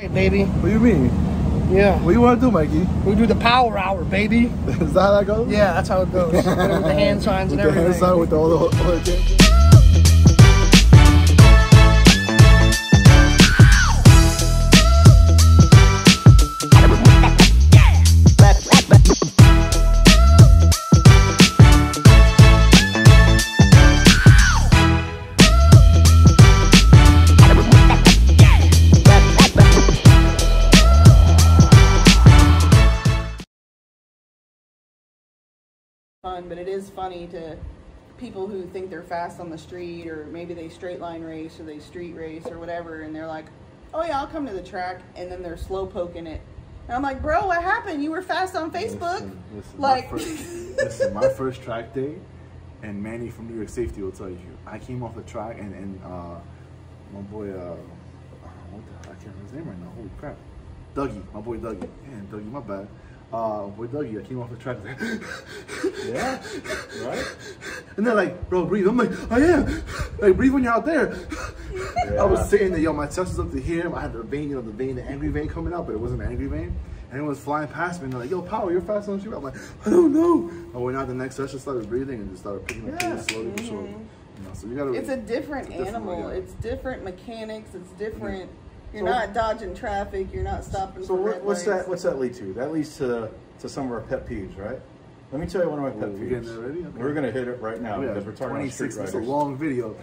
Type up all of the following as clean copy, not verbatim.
it, baby. What do you mean? Yeah. What do you want to do, Mikey? We do the power hour, baby. Is that how that goes? Yeah, that's how it goes. With the hand signs and everything. With the hand sign, with all the things. But it is funny to people who think they're fast on the street, or maybe they straight line race or they street race or whatever, and they're like, oh yeah, I'll come to the track, and then they're slow poking it. And I'm like, bro, what happened? You were fast on Facebook. Listen, like, my first track day, and Manny from New York Safety will tell you, I came off the track and my boy, what the, I can't remember his name right now. Holy crap, Dougie, my boy Dougie. Man, Dougie, my bad. Boy Dougie, I came off the track. Yeah, right? And they're like, bro, breathe. I'm like, I am. Like, breathe when you're out there. Yeah. I was sitting there, yo, my chest was up to here. I had the vein, the angry vein coming out, but it wasn't an angry vein. And it was flying past me, and they're like, yo, Power, you're fast on the street. I'm like, I don't know. I went out the next session, started breathing, and just started picking up things slowly but surely. You know, so you gotta. It's a different animal. It's different mechanics. It's different. You're not dodging traffic. You're not stopping. So what's that lead to? That leads to some of our pet peeves, right? Let me tell you one of my pet peeves. There already? Okay. We're gonna hit it right now because we're talking about street riders. It's a long video.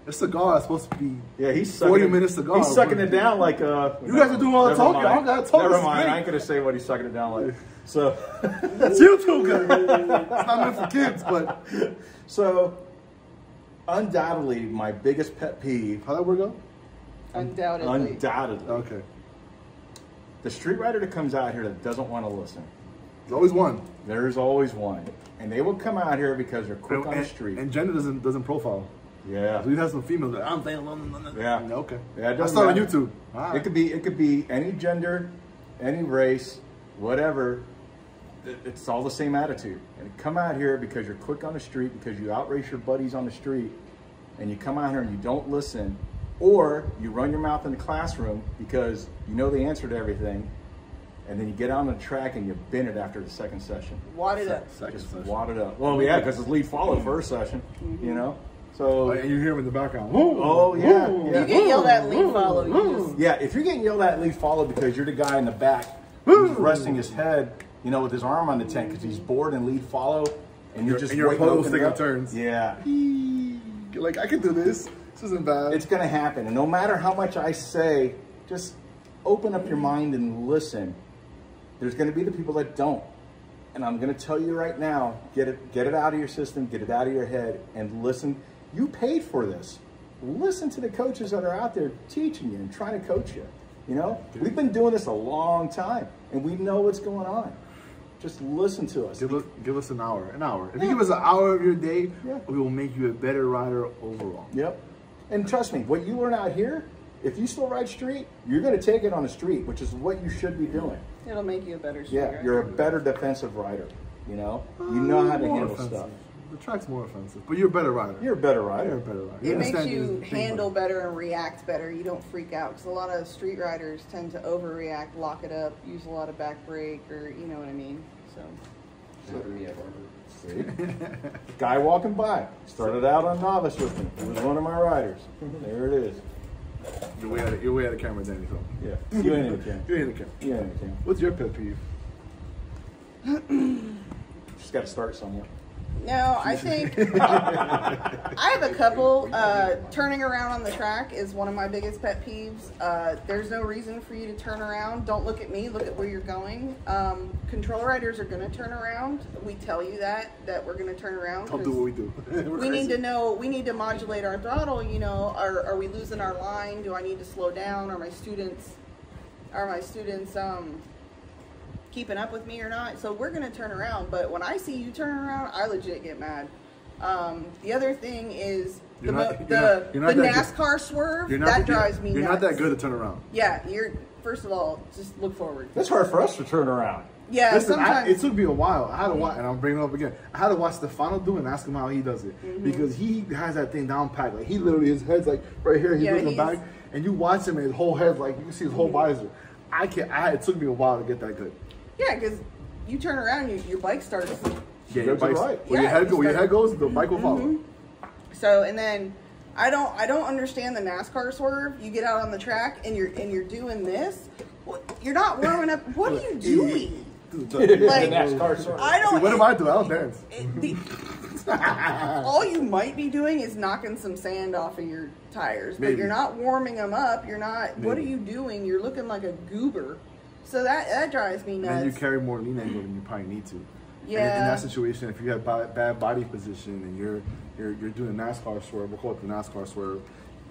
This cigar is supposed to be he's 40 minutes cigar. He's sucking it down like you guys are doing all the talking. I gotta talk. Never mind. I ain't gonna say what he's sucking it down like. So that's YouTube, guys. It's not meant for kids, but so undoubtedly my biggest pet peeve. How that word go? Undoubtedly. Undoubtedly. Okay. The street rider that comes out here that doesn't want to listen. There's always one. There's always one. And they will come out here because they're quick on the street. And gender doesn't profile. Yeah. So we have some females that I'm saying, yeah. Okay. Yeah, I started on YouTube. Right. It could be any gender, any race, whatever. It's all the same attitude. And come out here because you're quick on the street, because you outrace your buddies on the street, and you come out here and you don't listen. Or you run your mouth in the classroom because you know the answer to everything, and then you get on the track and you bin it after the second session. Wad it up. Just wad it up. Well, yeah, because it's lead follow first session, you know? So and you hear him in the background. Oh, yeah. You get yelled at lead follow. Yeah, if you're getting yelled at lead follow because you're the guy in the back who's resting his head, you know, with his arm on the tent because he's bored and lead follow, and you're just your pose taking turns. Yeah. Like, I can do this. This isn't bad. It's going to happen. And no matter how much I say, just open up your mind and listen. There's going to be the people that don't. And I'm going to tell you right now, get it out of your system, get it out of your head, and listen. You paid for this. Listen to the coaches that are out there teaching you and trying to coach you. You know, we've been doing this a long time, and we know what's going on. Just listen to us. Give us an hour. If you give us an hour of your day, we will make you a better rider overall. Yep. And trust me, what you learn out here, if you still ride street, you're going to take it on the street, which is what you should be doing. It'll make you a better street rider. You're a better defensive rider. You know, you know how to handle stuff. The track's more offensive, but you're a better rider. You're a better rider. You're a better rider. It makes you handle better and react better. You don't freak out, because a lot of street riders tend to overreact, lock it up, use a lot of back brake, or you know what I mean. Guy walking by started out on novice with me. He was one of my riders. There it is. You're way out of camera, Danny. So yeah, you ain't in the camera. You're in the camera. You ain't in the camera. What's your pet peeve? Just got to start somewhere. No, I think I have a couple. Turning around on the track is one of my biggest pet peeves. There's no reason for you to turn around. Don't look at me. Look at where you're going. Control riders are going to turn around. We tell you that we're going to turn around. I'll do what we do. We need to know. We need to modulate our throttle. You know, are we losing our line? Do I need to slow down? Are my students keeping up with me or not? So we're going to turn around, but when I see you turn around, I legit get mad. The other thing is the NASCAR swerve, that drives me nuts. You're not that good to turn around. Yeah, first of all, just look forward. That's hard for us to turn around. Yeah, listen, sometimes. It took me a while. I had to watch, and I'm bringing it up again. I had to watch Stefano do it and ask him how he does it. Because he has that thing down packed. Like, he literally, his head's like right here, he's looking back, and you watch him and his whole head, like, you can see his whole visor. I can't. It took me a while to get that good. Yeah, because you turn around, your bike starts. Yeah, your bike's right. Where your head goes, the bike will follow. So, and then I don't understand the NASCAR swerve. You get out on the track and you're doing this. You're not warming up. What are you doing? Like, NASCAR swerve. I don't. See, what do I do? I'll dance. All you might be doing is knocking some sand off of your tires, but you're not warming them up. You're not. What are you doing? You're looking like a goober. So that drives me nuts. And you carry more lean angle than you probably need to. Yeah. And in that situation, if you have bad body position and you're doing NASCAR swerve, we'll call it the NASCAR swerve,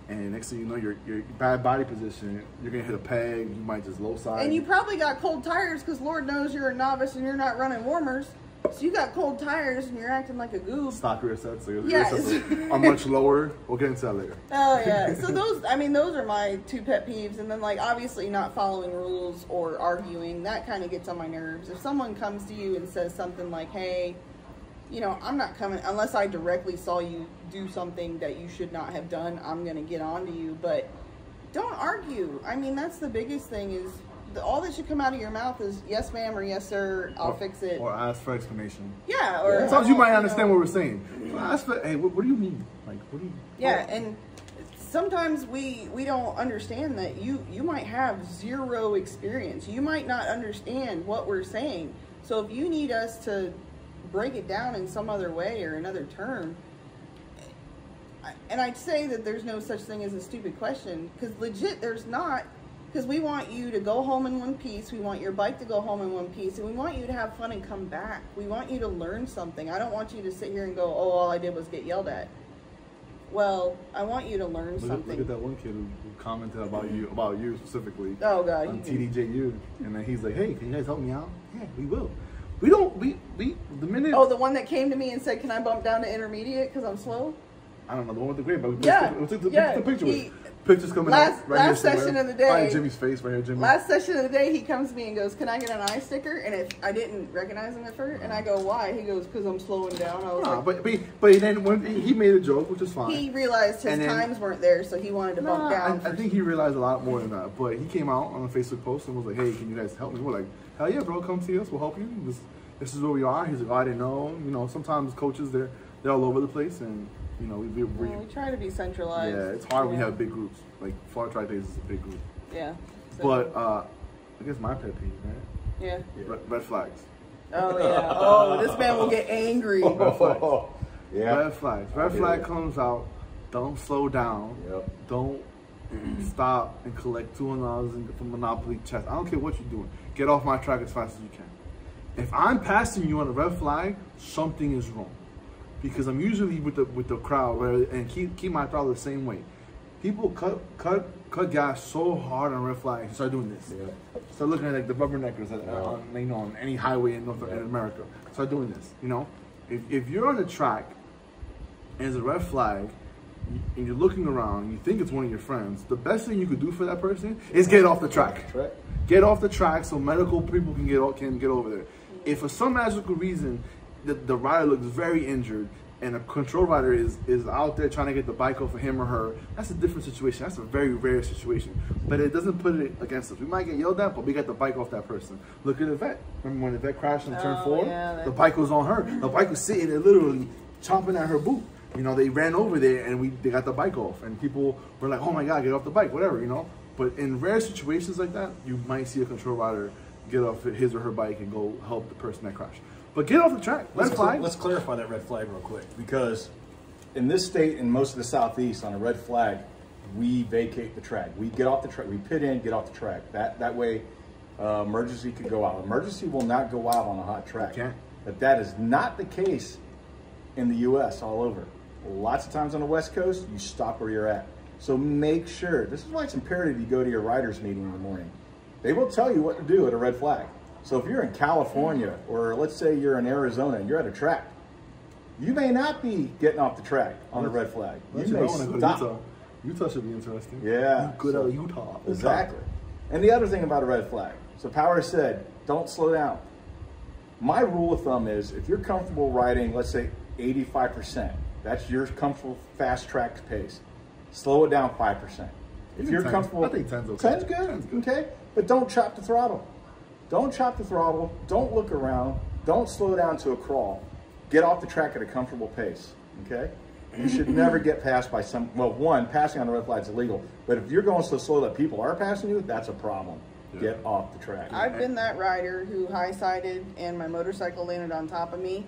and next thing you know, your bad body position, you're gonna hit a peg. You might just low side. And you probably got cold tires because Lord knows you're a novice and you're not running warmers. So you got cold tires and you're acting like a goob. Stock rear sets, so your Yes. rear sets are much lower. We'll get into that later. Oh yeah. So those are my 2 pet peeves. And then like obviously not following rules or arguing, that kind of gets on my nerves. If someone comes to you and says something like, hey, you know, I'm not coming unless I directly saw you do something that you should not have done, I'm gonna get on to you. But don't argue. I mean, that's the biggest thing is all that should come out of your mouth is yes ma'am or yes sir, I'll fix it. Or ask for explanation. Yeah, or sometimes you might understand what we're saying. Ask for, hey, what do you mean? Like, what do you? Yeah, and sometimes we don't understand that you might have 0 experience. You might not understand what we're saying. So if you need us to break it down in some other way or another term, and I'd say that there's no such thing as a stupid question, because legit there's not. Because we want you to go home in one piece. We want your bike to go home in one piece. And we want you to have fun and come back. We want you to learn something. I don't want you to sit here and go, oh, all I did was get yelled at. Well, I want you to learn something. Look at that one kid who commented about you specifically. Oh, God. On TDJU. And then he's like, hey, can you guys help me out? Yeah, we will. The minute. Oh, the one that came to me and said, can I bump down to intermediate because I'm slow? I don't know, the one with the grade, but we took the picture with it. Pictures coming out right last here session of the day. Right in Jimmy's face, right here, Jimmy. Last session of the day, he comes to me and goes, can I get an eye sticker? And I didn't recognize him at first. And I go, why? He goes, because I'm slowing down. I was like, but then when he made a joke, which is fine. He realized his times weren't there, so he wanted to bump down. I think he realized a lot more than that. But he came out on a Facebook post and was like, hey, can you guys help me? We're like, hell yeah, bro, come see us. We'll help you. This is where we are. He's like, oh, I didn't know. You know, sometimes coaches, they're all over the place. And, you know, we try to be centralized. Yeah, it's hard when you have big groups. Like, Florida Track Days is a big group. Yeah. So. But, I guess my pet peeve, right? Yeah. Red flags. Oh, yeah. Oh, this man will get angry. Red flags. Yeah. Red flags. Red flag comes out. Don't slow down. Yep. Don't stop and collect $200 from Monopoly chest. I don't care what you're doing. Get off my track as fast as you can. If I'm passing you on a red flag, something is wrong. Because I'm usually with the crowd and keep my throttle the same way. People cut gas so hard on red flags. You start doing this. Yeah. Start looking at like the rubberneckers on any highway in America. Start doing this. You know, if you're on the track and there's a red flag and you're looking around and you think it's one of your friends, the best thing you could do for that person is get off the track. Get off the track so medical people can get over there. If for some magical reason the rider looks very injured and a control rider is out there trying to get the bike off of him or her, that's a different situation. That's a very rare situation. But it doesn't put it against us. We might get yelled at, but we got the bike off that person. Look at Yvette. Remember when Yvette crashed on turn 4? Yeah, the bike was on her. The bike was sitting there literally chomping at her boot. You know, they ran over there and they got the bike off. And people were like, oh my God, get off the bike, whatever, you know. But in rare situations like that, you might see a control rider get off his or her bike and go help the person that crashed. But get off the track. Let's clarify that red flag real quick. Because in this state and most of the Southeast, on a red flag, we vacate the track. We get off the track. We pit in, get off the track. That way, emergency could go out. Emergency will not go out on a hot track. Okay. But that is not the case in the U.S. all over. Lots of times on the West Coast, you stop where you're at. So make sure. This is why it's imperative you go to your riders meeting in the morning. They will tell you what to do at a red flag. So if you're in California, or let's say you're in Arizona and you're at a track, you may not be getting off the track on a red flag. You may stop. Utah should be interesting. Yeah. Good old Utah. Exactly. And the other thing about a red flag, so Power said, don't slow down. My rule of thumb is if you're comfortable riding, let's say 85%, that's your comfortable fast track pace. Slow it down 5%. If you're comfortable, I think 10's okay. 10's good. Okay. But don't chop the throttle. Don't chop the throttle. Don't look around. Don't slow down to a crawl. Get off the track at a comfortable pace, okay? You should never get passed by well, one, passing on the red flag is illegal. But if you're going so slow that people are passing you, that's a problem. Yeah. Get off the track. I've been that rider who high-sided and my motorcycle landed on top of me.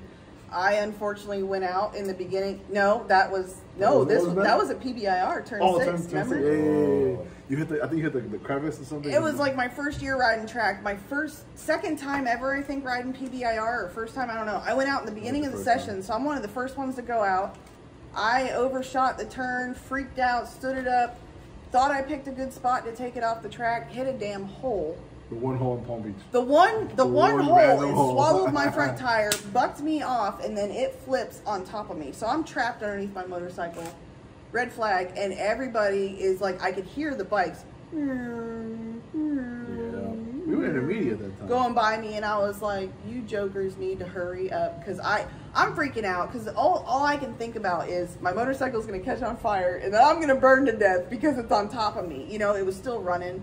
I unfortunately went out in the beginning. That was a PBIR turn 6. Remember? Yeah. You hit I think you hit the crevice or something. It was like my first year riding track. My second time ever, I think, riding PBIR, or first time, I don't know. I went out in the beginning of the session, so I'm one of the first ones to go out. I overshot the turn, freaked out, stood it up, thought I picked a good spot to take it off the track, hit a damn hole. The one hole in Palm Beach. The one hole, it swallowed my front tire, bucked me off, and then it flips on top of me. So I'm trapped underneath my motorcycle, red flag, and everybody is like, I could hear the bikes. Yeah. We were intermediate that time. Going by me, and I was like, you jokers need to hurry up, because I'm freaking out, because all I can think about is my motorcycle's going to catch on fire, and then I'm going to burn to death because it's on top of me. You know, it was still running.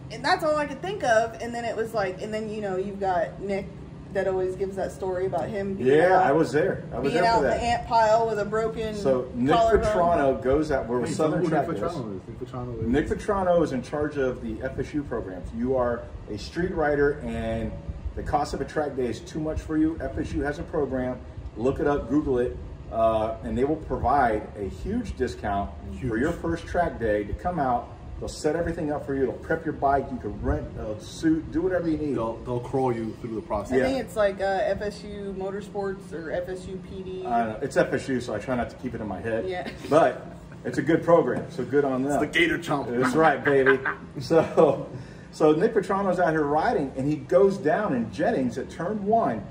And that's all I could think of. And then it was like, and then, you know, you've got Nick that always gives that story about him being out, I was there. I was there for that. Being out in the ant pile with a broken So Nick Vetrano goes out where Southern Track is. Nick Vetrano is in charge of the FSU programs. You are a street rider and the cost of a track day is too much for you. FSU has a program. Look it up, Google it, and they will provide a huge discount for your first track day to come out. They'll set everything up for you. They'll prep your bike. You can rent a suit, do whatever you need. They'll crawl you through the process. I think it's like FSU Motorsports or FSU PD. I don't know. It's FSU, so I try not to keep it in my head. Yeah. But it's a good program, so good on them. It's the Gator Chomp. That's right, baby. So Nick Petrano's out here riding, and he goes down in Jennings at turn 1,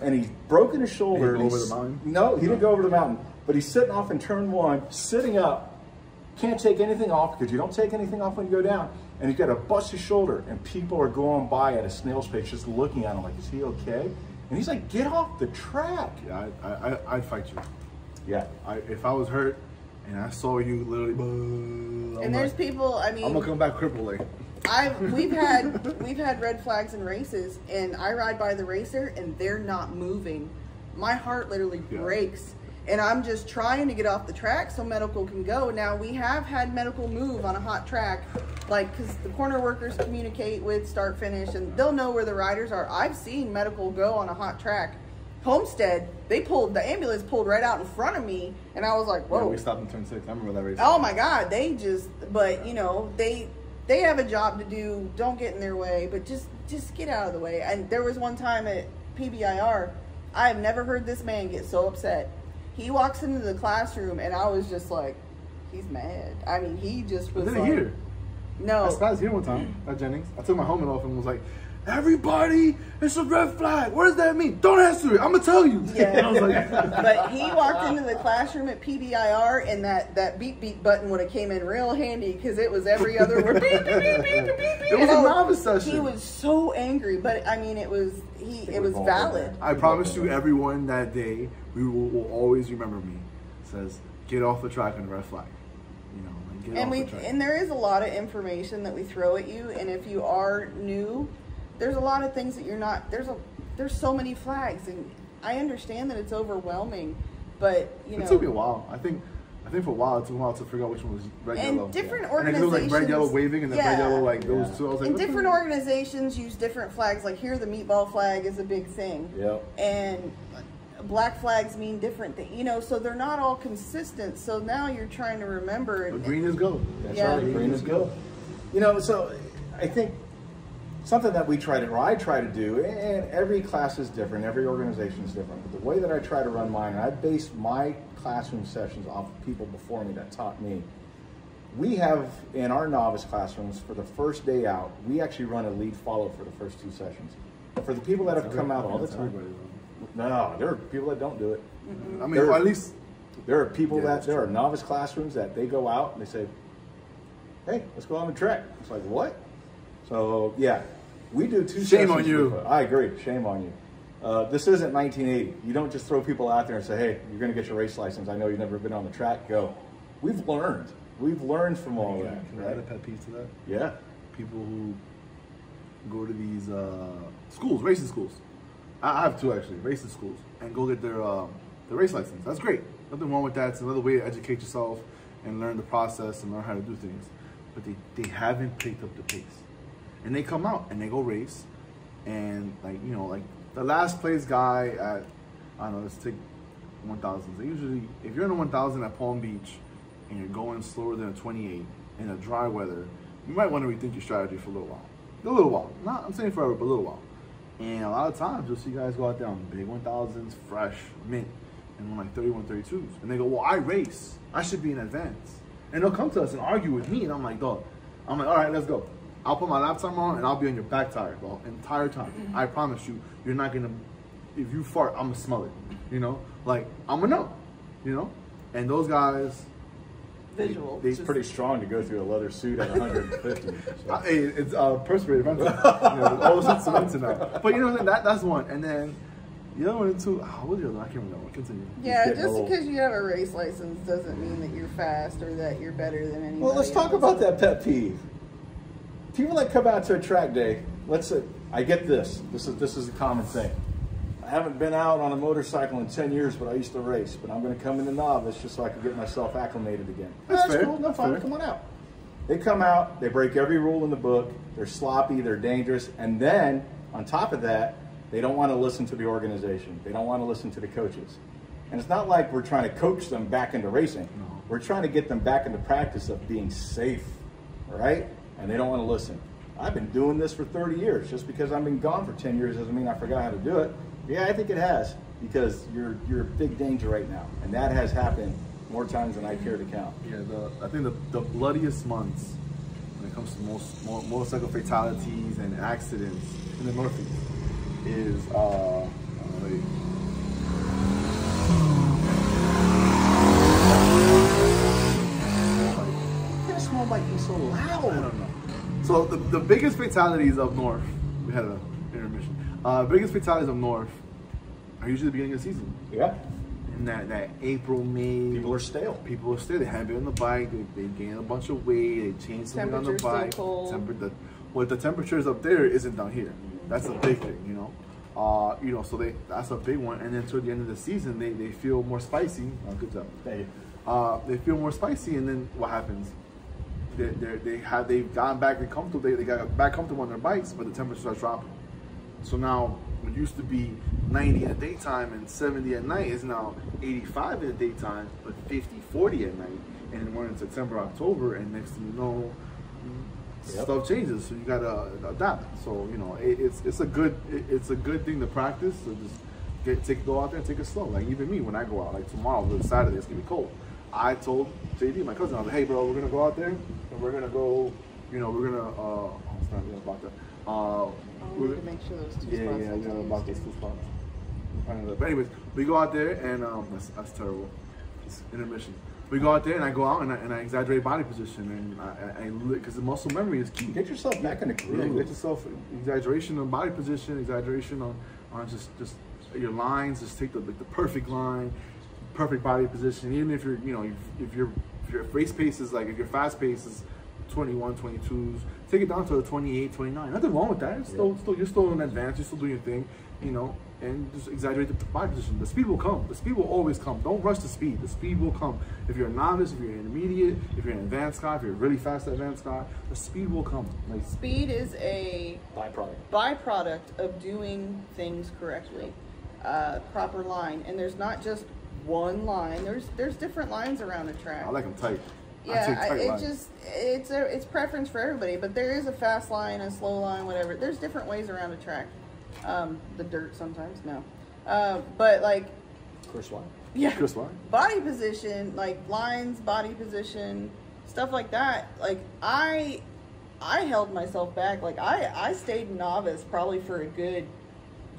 and he's broken his shoulder. Did he go over the mountain? No, he didn't go over the mountain. But he's sitting off in turn 1, sitting up. Can't take anything off because you don't take anything off when you go down, and he's got to bust his shoulder, and people are going by at a snail's pace just looking at him like, is he okay? And he's like, get off the track. Yeah, I'd fight you. Yeah. If I was hurt and I saw you literally, and there's people, I mean, I'm gonna come back crippled. We've had red flags in races, and I ride by the racer and they're not moving. My heart literally breaks. And I'm just trying to get off the track so medical can go. Now, we have had medical move on a hot track, like, because the corner workers communicate with start finish, and they'll know where the riders are. I've seen medical go on a hot track. Homestead, the ambulance pulled right out in front of me, and I was like, whoa. Yeah, we stopped in turn 6. I remember that race. Oh my God, but you know, they have a job to do. Don't get in their way, but just get out of the way. And there was one time at PBIR, I have never heard this man get so upset. He walks into the classroom, and I was just like, he's mad. I mean, he just was like... Here. No. I was here one time at Jennings. I took my helmet off and was like, everybody, it's a red flag. What does that mean? Don't answer it. I'm going to tell you. Yeah. And I was like... But he walked into the classroom at PBIR, and that beep button would have came in real handy, because it was every other word. Beep, beep, beep, beep, beep, beep. It was a novice session. He was so angry, but I mean, it was valid. I promise you, everyone that day, we will always remember me. It says, get off the track on the red flag. You know, like, get off the track. And there is a lot of information that we throw at you, and if you are new, there's a lot of things that you're not, there's so many flags, and I understand that it's overwhelming, but you know. It took me a while. I think for a while, it took a while to figure out which one was red, yellow. And different And organizations. it was like red, yellow waving, and then red, yellow, like those two. I was like, and different organizations use different flags. Like here, the meatball flag is a big thing. Yep. And black flags mean different things. You know, so they're not all consistent. So now you're trying to remember. But green is go. That's right. Green is go. You know, so I think something that I try to do, and every class is different, every organization is different, but the way that I try to run mine, and I base my classroom sessions off of people before me that taught me. We have, in our novice classrooms, for the first day out, we actually run a lead follow for the first 2 sessions. For the people that have come out all the time, no, there are people that don't do it. I mean, at least there are people there are novice classrooms that they go out and they say, hey, let's go on the track. It's like, what? So, yeah, we do 2 sessions. Shame on you. I agree. Shame on you. This isn't 1980. You don't just throw people out there and say, hey, you're going to get your race license. I know you've never been on the track. Go. We've learned. We've learned from all that. Can I add a pet peeve to that? Yeah. people who go to these schools, racing schools. I have two actually, racing schools, and go get their race license. That's great. Nothing wrong with that. It's another way to educate yourself and learn the process and learn how to do things. But they haven't picked up the pace. And they come out and they go race, and like, you know, like the last place guy at, I don't know, let's take 1,000. So usually, if you're in a 1,000 at Palm Beach and you're going slower than a 28 in a dry weather, you might want to rethink your strategy for a little while. A little while. Not, I'm saying forever, but a little while. And a lot of times you'll see guys go out there on big 1,000s, fresh, mint, and like 31, 32s. And they go, well, I race. I should be in advance. And they'll come to us and argue with me, and I'm like, dog. I'm like, all right, let's go. I'll put my lap time on, and I'll be on your back tire the entire time. I promise you, you're not gonna, if you fart, I'm gonna smell it, you know? Like, I'm gonna know, you know? And those guys, Visual. It's pretty strong to go through a leather suit at 150. So. hey, it's perspirated mental. You know, all those cements in that. But you know, that's one. And then the other one too, what was the other one? I can't remember. Continue. Yeah, just because you have a race license doesn't mean that you're fast or that you're better than anybody. Well, let's talk about that pet peeve. People that come out to a track day, let's say, I get this. This is a common thing. I haven't been out on a motorcycle in 10 years, but I used to race. But I'm going to come into novice just so I can get myself acclimated again. That's fair. Cool. No, fine. Fair. Come on out. They come out, they break every rule in the book. They're sloppy, they're dangerous. And then, on top of that, they don't want to listen to the organization. They don't want to listen to the coaches. And it's not like we're trying to coach them back into racing. No. We're trying to get them back into practice of being safe, all right? And they don't want to listen. I've been doing this for 30 years. Just because I've been gone for 10 years doesn't mean I forgot how to do it. Yeah, I think it has, because you're a big danger right now. And that has happened more times than I care to count. Yeah, I think the bloodiest months when it comes to motorcycle fatalities and accidents in the Northeast is wait. Why does small bike be so loud? I don't know. So the biggest fatalities up north, we had an intermission. Biggest fatalities up north are usually the beginning of the season. Yeah. In that April, May. People are stale. People are stale. They haven't been on the bike. They gain a bunch of weight. They change something on the bike. What the temperatures up there isn't down here. That's a big thing, you know. You know, so that's a big one. And then toward the end of the season, they feel more spicy. Oh, good job. Hey. They feel more spicy, and then what happens? They've gotten back comfortable. They got back comfortable on their bikes, but the temperature starts dropping. So now, what used to be 90 in the daytime and 70 at night is now 85 in the daytime, but 50, 40 at night. And then we're in September, October, and next thing you know, stuff changes. So you gotta adapt. So you know, it's a good thing to practice. So just go out there and take it slow. Like even me, when I go out, like tomorrow, it's Saturday, it's gonna be cold. I told JD, my cousin, I was like, hey bro, we're gonna go out there and we're gonna go, you know, we're gonna it's not about that. We need to make sure those two spots. Yeah, about those two spots. But anyways, we go out there and that's terrible. It's intermission. We go out there and I go out and I exaggerate body position and because the muscle memory is key. Get yourself back in the groove. Yeah, get yourself exaggeration on body position, exaggeration on just your lines. Just take the perfect line, perfect body position. Even if if your race pace is like, if your fast pace is 21, 22s, take it down to a 28, 29. Nothing wrong with that. You're still in advance. You're still doing your thing, you know, and just exaggerate the body position. The speed will come. The speed will always come. Don't rush the speed. The speed will come. If you're a novice, if you're an intermediate, if you're an advanced guy, if you're a really fast advanced guy, the speed will come. Like, speed is a byproduct of doing things correctly. Proper line, and there's not just one line. There's different lines around a track. I like them tight. Yeah, it's preference for everybody, but there is a fast line, a slow line, whatever. There's different ways around a track. The dirt sometimes, no. But like, course line. Yeah. Course line. Body position, like lines, body position, stuff like that. Like I held myself back. Like I stayed novice probably for a good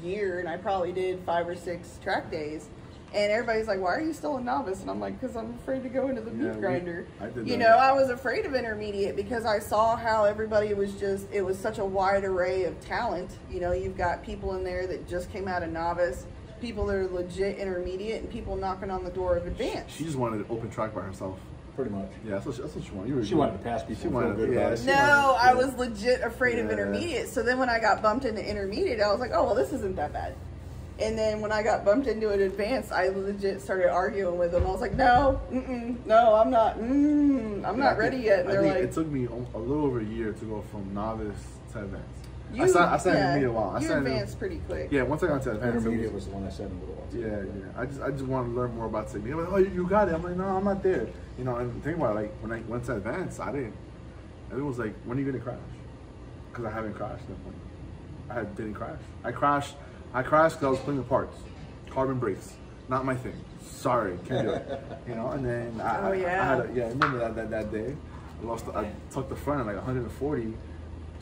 year, and I probably did 5 or 6 track days. And everybody's like, why are you still a novice? And I'm like, because I'm afraid to go into the meat grinder. I was afraid of intermediate because I saw how everybody was it was such a wide array of talent. You know, you've got people in there that just came out of novice, people that are legit intermediate, and people knocking on the door of advanced. She just wanted an open track by herself. Pretty much. Yeah, that's what she wanted. She wanted to pass people. She wanted, feel good about it. No, I was legit afraid of Yeah. intermediate. So then when I got bumped into intermediate, I was like, oh, well, this isn't that bad. And then when I got bumped into an advanced, I legit started arguing with them. I was like, no, no, I'm not ready yet. And I they're think like, it took me a little over a year to go from novice to advanced. you, I started intermediate a while. You advanced pretty quick. Yeah, once I got to advanced, Intermediate was the one I said in a little while. I just want to learn more about Cigars. Like, oh, you got it. I'm like, no, I'm not there. You know, and think about it, like when I went to advanced, it was like, when are you gonna crash? Because I haven't crashed at that point. I didn't crash. I crashed because I was playing the parts. Carbon brakes, not my thing. Sorry, can't do it. You know, and then I remember that day. I took the front at like 140.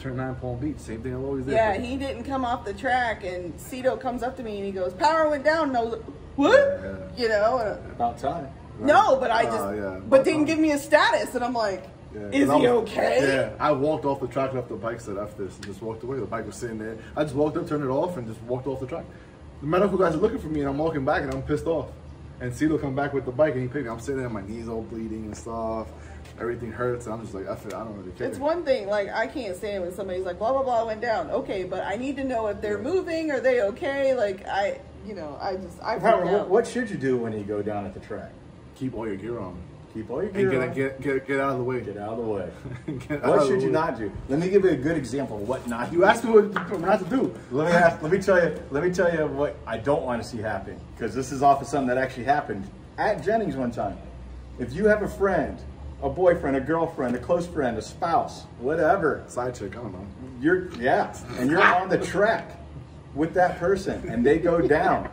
Turned 9 Palm Beach, same thing I always did. Yeah, he didn't come off the track, and Cito comes up to me and he goes, "Power went down." And I was like, "What?" Yeah. You know? About time. No, but I just, but didn't give me a status, and I'm like, "Is he okay?" Yeah, I walked off the track, left the bike, said "F this," and just walked away. The bike was sitting there. I just walked up, turned it off, and just walked off the track. The medical guys are looking for me, and I'm walking back, and I'm pissed off. And Cito come back with the bike, and he picked me. I'm sitting there, my knees all bleeding and stuff. Everything hurts, and I'm just like, F it, I don't really care. It's one thing, like, I can't stand when somebody's like, blah, blah, blah, went down. Okay, but I need to know if they're moving, are they okay? Like, I freak out. What should you do when you go down at the track? Keep all your gear on. Keep all your gear on. And get out of the way. Get out of the way. What should you not do? Let me give you a good example of what not to do. You asked me what not to do. Let me tell you what I don't want to see happen, because this is off of something that actually happened at Jennings one time. If you have a friend, a boyfriend, a girlfriend, a close friend, a spouse, whatever, Side chick, I don't know. and you're on the track with that person and they go down,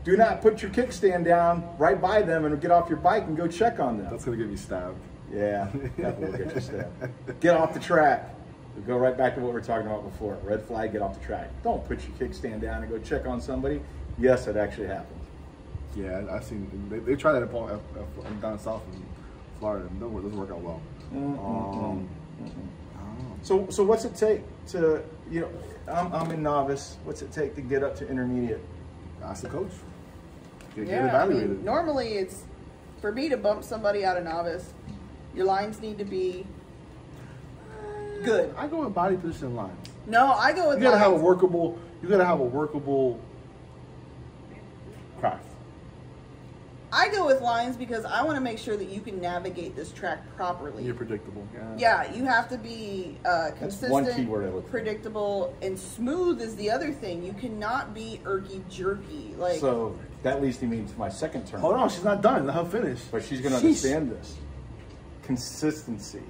do not put your kickstand down right by them and get off your bike and go check on them. That's gonna get me stabbed. Yeah, that will get you stabbed. Get off the track. We'll go right back to what we were talking about before. Red flag, get off the track. Don't put your kickstand down and go check on somebody. Yes, it actually happened. Yeah, I've seen, they try that down south in Florida, and it doesn't work out well. I don't know. So what's it take to, I'm in novice. What's it take to get up to intermediate? Ask the coach. Get Yeah, I evaluated. mean, normally it's, for me to bump somebody out of novice, your lines need to be good. I go with body position lines. No, I go with You gotta have a lines. workable craft. I go with lines because I want to make sure that you can navigate this track properly. You're predictable. Yeah, you have to be consistent, one key word I look for. predictable, and smooth is the other thing. You cannot be irky jerky. Like, So that leads me to my second term. Hold on, she's not done. Let her finish. But she's going to understand this. Consistency,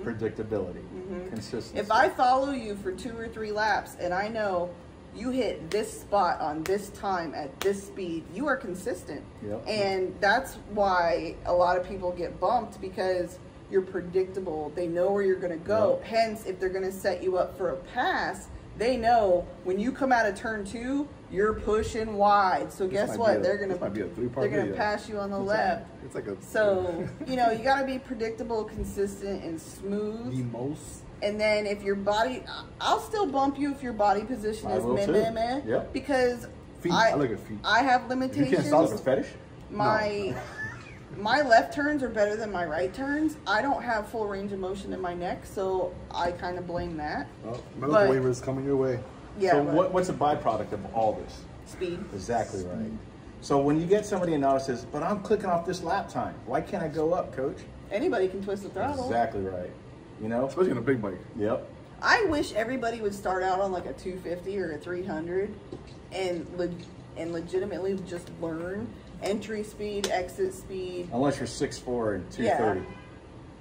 predictability, consistency. if I follow you for 2 or 3 laps and I know you hit this spot on this time at this speed, you are consistent. Yep. And that's why a lot of people get bumped, because you're predictable. They know where you're going to go. Yep. Hence, if they're going to set you up for a pass, they know when you come out of turn 2, you're pushing wide. So guess what? They're going to pass you on the left. It's like a So, you got to be predictable, consistent, and smooth. the most. And then if your body, I'll still bump you if your body position is meh. Yep. Because Feet. I look at feet. I have You limitations. can't stop a fetish? My left turns are better than my right turns. I don't have full range of motion in my neck, so I kind of blame that. Well, medical waiver is coming your way. Yeah. So but what's a byproduct of all this? speed. Exactly right. So when you get somebody in novice says, but I'm clicking off this lap time. Why can't I go up, coach? Anybody can twist the throttle. Exactly right. Especially on a big bike. Yep. I wish everybody would start out on like a 250 or a 300 and legitimately just learn entry speed, exit speed. Unless you're 6'4" and 230.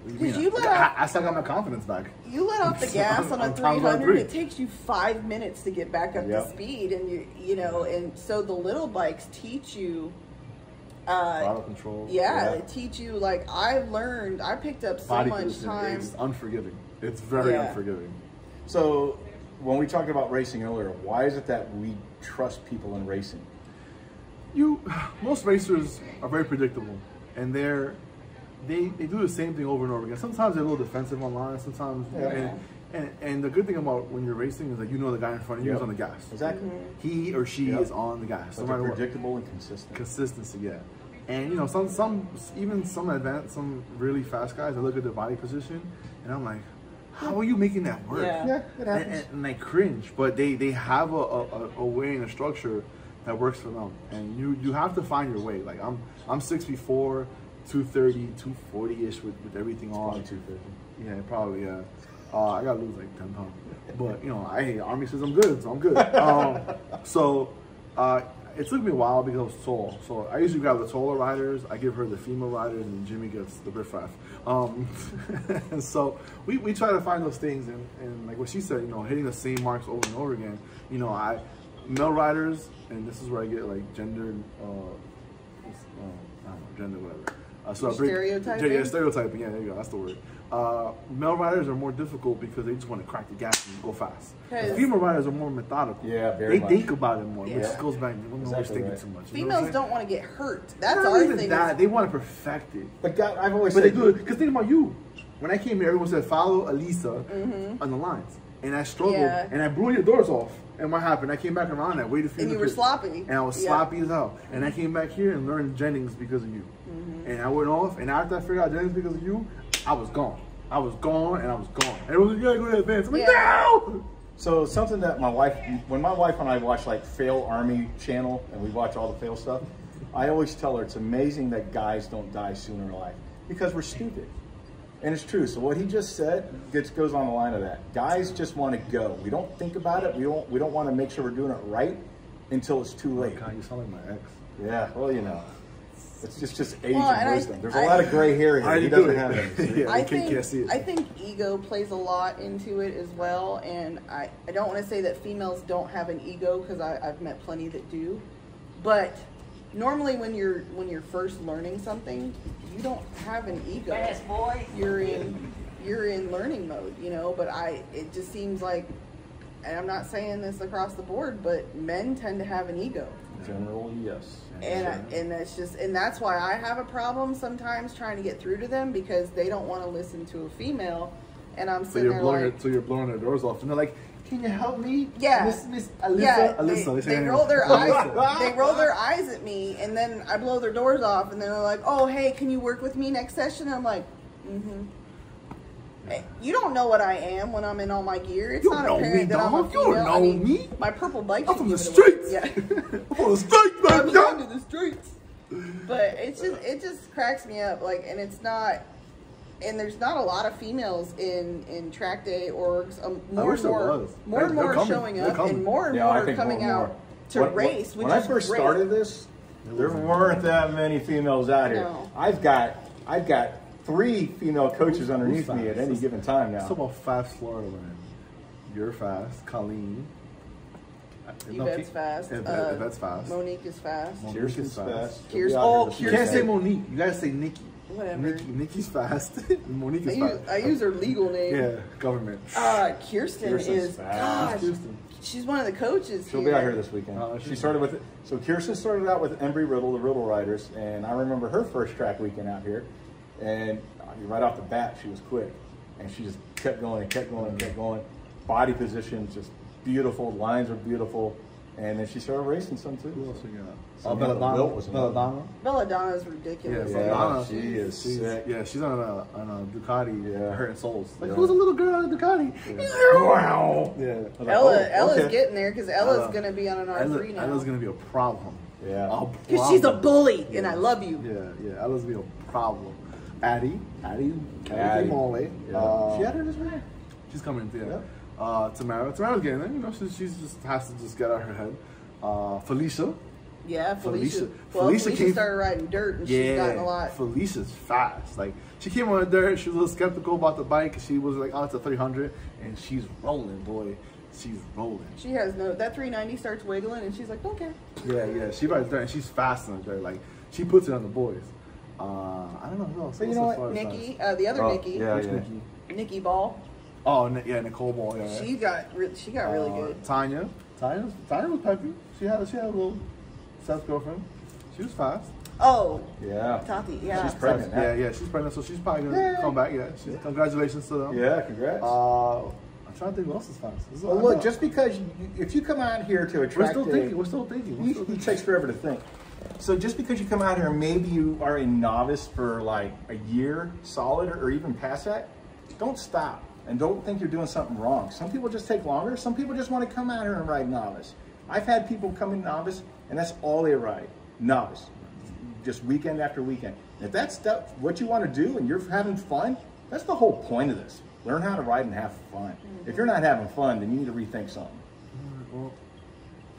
Because you let off, I still got my confidence back. you let off the gas on a I'm Tom 300, Brady. it takes you 5 minutes to get back up to speed, and and so the little bikes teach you Throttle control. Yeah, they teach you, like, I picked up so Body much position time. is unforgiving. It's very unforgiving. So when we talked about racing earlier, why is it that we trust people in racing? Most racers are very predictable, and they do the same thing over and over again. Sometimes they're a little defensive online. Sometimes, and the good thing about when you're racing is that the guy in front of you is on the gas. Exactly. He or she is on the gas. So no matter predictable and consistent. Consistency, yeah. And you know, even some really fast guys, I look at their body position, and I'm like, how are you making that work? Yeah, it happens. And I cringe, but they have a way and a structure that works for them, and you have to find your way. Like I'm 6'4", 230, 240-ish with everything on. 250. Yeah, probably. Yeah. I gotta lose like 10 pounds, but you know, Army says I'm good, so I'm good. It took me a while because I was tall. So I usually grab the taller riders. I give her the female riders, and Jimmy gets the riffraff. And so we try to find those things, and like what she said, you know, hitting the same marks over and over again. You know, male riders, and this is where I get like gender, I don't know, gender, whatever. Stereotyping? Yeah, stereotyping. Yeah, there you go. That's the word. Male riders are more difficult because they just want to crack the gas and go fast. Female riders are more methodical. Yeah, very much. They think about it more, Yeah. which goes back to when we're thinking right. too much. Females don't want to get hurt. That's not our even thing. that. They want to perfect it. But God, I've always But said, they do it because think about you. When I came here, everyone said follow Alisa on the lines, and I struggled, Yeah. and I blew your doors off. And what happened? I came back around, and I waited for you. And you were sloppy. And I was sloppy as hell. And I came back here and learned Jennings because of you. And I went off, and after I figured out Jennings because of you, I was gone. I was gone, and I was gone. And it was like, you gotta go to advance. I'm like, no! So something that when my wife and I watch like Fail Army channel and we watch all the fail stuff, I always tell her it's amazing that guys don't die sooner in life because we're stupid. And it's true. So what he just said goes on the line of that. Guys just want to go. We don't think about it. We don't want to make sure we're doing it right until it's too late. God, you sound like my ex. Yeah, well, you know. It's just age Well, and and wisdom. There's a lot of gray hair here. He doesn't have any. Yeah, I you can't see it. think ego plays a lot into it as well, and I don't want to say that females don't have an ego because I've met plenty that do, but normally when you're first learning something, you don't have an ego. Fast boy. You're in learning mode, you know. But it just seems like, and I'm not saying this across the board, but men tend to have an ego. Generally, yes. And that's why I have a problem sometimes trying to get through to them because they don't want to listen to a female, and I'm sitting there like, so you're blowing their doors off, and they're like, "Can you help me?" Yeah. Miss Alisa. yeah, Alisa. they roll their eyes. They roll their eyes at me, and then I blow their doors off, and then they're like, "Oh, hey, can you work with me next session?" And I'm like, "Mm-hmm." Hey, you don't know what I am when I'm in all my gear. It's not apparent that I'm a female. You don't know me. My purple bike. I'm from the streets. Yeah. I'm from the streets, I man. belong to the streets. But it just cracks me up. Like, and it's not, and there's not a lot of females in track day orgs. More and more are showing up, and more and more are coming out to race. When I first started this, there weren't that many females out here. No. I've got 3 female coaches underneath me at any given time now. It's about fast Florida women. You're fast, Colleen. Yvette's fast. Yvette's fast. Monique is fast. Kirsten's fast. Kirsten. You can't say Monique. You gotta say Nikki. Whatever. Nikki's fast. Monique is fast. I use her legal name. Yeah, government. Kirsten is fast. gosh. She's one of the coaches. She'll be out here this weekend. She started with so Kirsten started out with Embry Riddle, the Riddle Riders, and I remember her first track weekend out here, and right off the bat she was quick, and she just kept going and kept going and kept going. Body position just beautiful, lines were beautiful, and then she started racing some too. Who else we got? Belladonna. Belladonna's ridiculous. Yeah, Belladonna, she is sick. Yeah, she's on a Ducati, hurting souls. Like, Yeah. who's a little girl on a Ducati? Yeah. Wow. Yeah. Ella's getting there because Ella's going to be on an R3 now. Ella's going to be a problem. Yeah. Because she's a bully, and I love you. Yeah. Ella's going to be a problem. Addie Molly. Yeah. She had her this week. She's coming, yeah. Tamara's getting there. You know, she just has to just get out her head. Felicia. Yeah, Felicia. Felicia started riding dirt, and she's gotten a lot. Felicia's fast. Like, she came on the dirt. She was a little skeptical about the bike. She was like, "Oh, it's a 300," and she's rolling, boy. She's rolling. She has that 390 starts wiggling, and she's like, "Okay." Yeah. She rides dirt, and she's fast on the dirt. Like, she puts it on the boys. I don't know who else. But you know what, Nikki, the other Nikki. Nikki. Nikki Ball. Oh, yeah, Nicole Ball. Yeah. She got really good. Tanya was peppy. She had a little Seth's girlfriend. She was fast. Oh. Yeah. Tati. Yeah. She's pregnant. Yeah, she's pregnant, so she's probably gonna come back. Yeah. Congratulations to them. Yeah, congrats. I'm trying to think who else is fast. Well, look, just because if you come out here to a track day, we're still thinking. It takes forever to think. So just because you come out here and maybe you are a novice for like a year solid or even past that, don't stop and don't think you're doing something wrong. Some people just take longer. Some people just want to come out here and ride novice. I've had people come in novice and that's all they ride, novice, just weekend after weekend. If that's what you want to do and you're having fun, that's the whole point of this. Learn how to ride and have fun. If you're not having fun, then you need to rethink something. Well,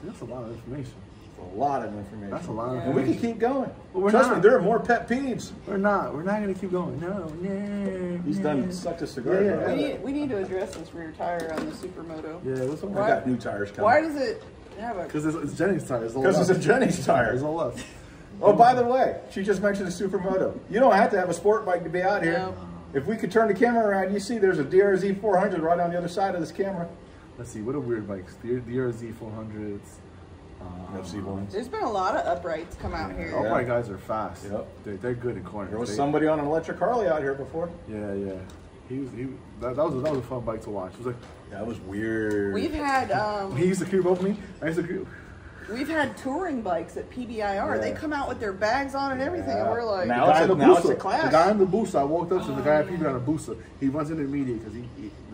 that's a lot of information. It's a lot of information. That's a lot of And information. we can keep going. Well, we're Trust not. me, there are more pet peeves. We're not going to keep going. No. He's done sucked a cigar. Yeah. We need to address this rear tire on the Supermoto. Yeah, what's up? I got new tires coming. Why does it have a... Because it's Jenny's tires. Because it's a Jenny's tire. There's no left. Oh, by the way, she just mentioned a Supermoto. You don't have to have a sport bike to be out here. No. If we could turn the camera around, you see there's a DRZ 400 right on the other side of this camera. Let's see, what are weird bikes? The DRZ 400s. FC1s. There's been a lot of uprights come out The here. upright guys are fast. Yep. They're good in corners. There was somebody on an electric Harley out here before. Yeah. That was a fun bike to watch. It was like, That was weird. We've had he used to creep over me. I used to creep. we've had touring bikes at PBIR. They come out with their bags on and everything, and we're like, Now The guy it's a- in the now it's Busa. a class. The guy in the Busa. I walked up to the guy at PB on a Busa. He runs intermediate because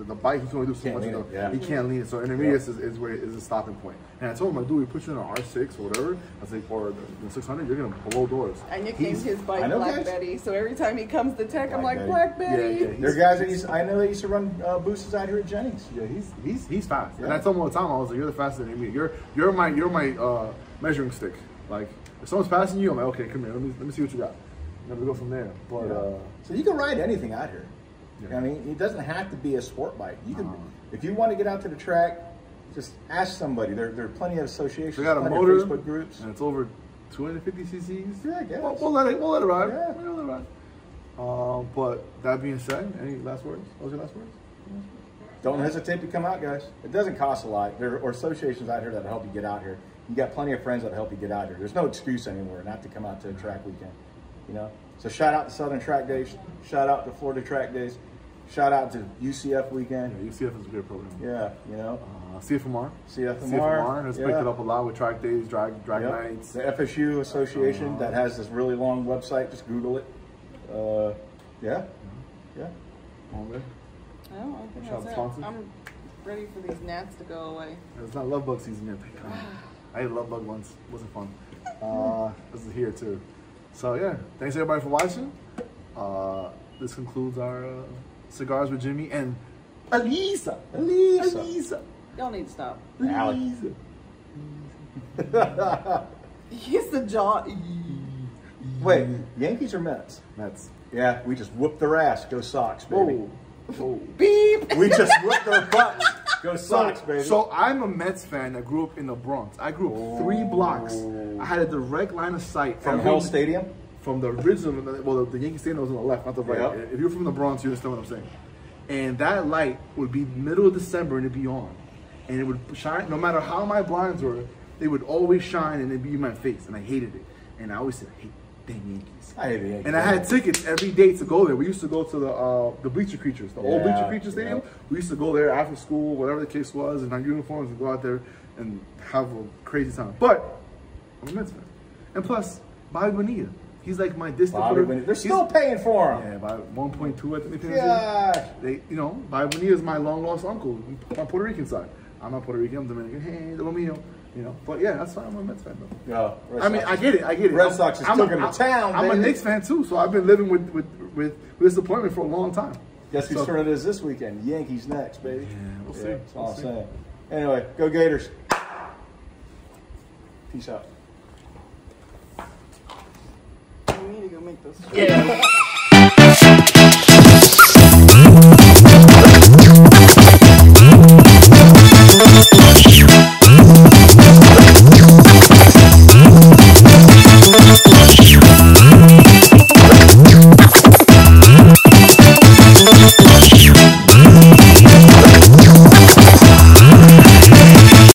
the bike he can only do so Can't much. lean it, yeah. He can't lean it. So intermediate is where is a stopping point. And I told him, like, dude, we put you in an R6 or whatever. I was like, for the 600, you're gonna blow doors. I nicknamed his bike I know, Black guys. Betty. So every time he comes to tech, I'm Black like, Betty. Black Betty. Yeah. There are guys that I know that used to run boosters out here at Jennings. Yeah, he's fast. Yeah. And I told him all the time, I was like, you're the fastest than me. You're my measuring stick. Like, if someone's passing you, I'm like, okay, come here, let me see what you got. And then we go from there. But So you can ride anything out here. Yeah. I mean, it doesn't have to be a sport bike. You can, if you want to get out to the track, just ask somebody. There are plenty of associations, they got a plenty of motor, Facebook groups. and it's over 250 cc's. Yeah, I guess. We'll let it ride. Yeah. We'll let it ride. But that being said, any last words? What was your last words? Don't hesitate to come out, guys. It doesn't cost a lot. There are associations out here that help you get out here. You got plenty of friends that help you get out here. There's no excuse anymore not to come out to a track weekend. You know. So shout out to Southern Track Days. Shout out to Florida Track Days. Shout out to UCF weekend. Yeah, UCF is a great program. Yeah, you know. CFMR. CFMR has picked it up a lot with track days, drag Yep. nights. The FSU Association that has this really long website. Just Google it. Yeah. Come on, man. I think Shout out that's sponsors. it. I'm ready for these gnats to go away. It's not love bug season yet. Thank God. I ate love bug once. It wasn't fun. This is here too. So yeah, thanks everybody for watching. This concludes our Cigars with Jimmy and Alisa. Y'all need to stop. Alec. He's the jaw. Wait, Yankees or Mets? Mets. Yeah, we just whooped their ass. Go Sox, baby. Whoa. Beep. We just whooped their butts. Go Sox, baby. So I'm a Mets fan that grew up in the Bronx. I grew up 3 blocks. I had a direct line of sight From every- Hell Stadium? From the original, well, the Yankee Stadium was on the left, not the right. Yep. If you're from the Bronx, you understand what I'm saying. And that light would be middle of December and it'd be on. And it would shine, no matter how my blinds were, they would always shine and it'd be in my face. And I hated it. And I always said, I hate damn Yankees. I hate the Yankees. And I had tickets every day to go there. We used to go to the Bleacher Creatures, the old Bleacher Creatures Stadium. Yeah. We used to go there after school, whatever the case was, in our uniforms and go out there and have a crazy time. But I'm a Mets fan. And plus, Bobby Bonilla. He's like my distant. They're still paying for him. Yeah, by 1.2 I think they paid. Gosh. They, you know, Bobby Bonilla is my long lost uncle on Puerto Rican side. I'm not Puerto Rican. I'm Dominican. Hey, lo mío. You know, but yeah, that's why I'm a Mets fan though. Yeah, I mean, I get it. Red Sox is took him to town, I'm a baby. Knicks fan too, so I've been living with disappointment for a long time. Guess whose turn it is this weekend? Yankees next, baby. Yeah, we'll see. That's all We'll I'm see. saying. Anyway, go Gators. Peace out. We need to go make those. Yeah.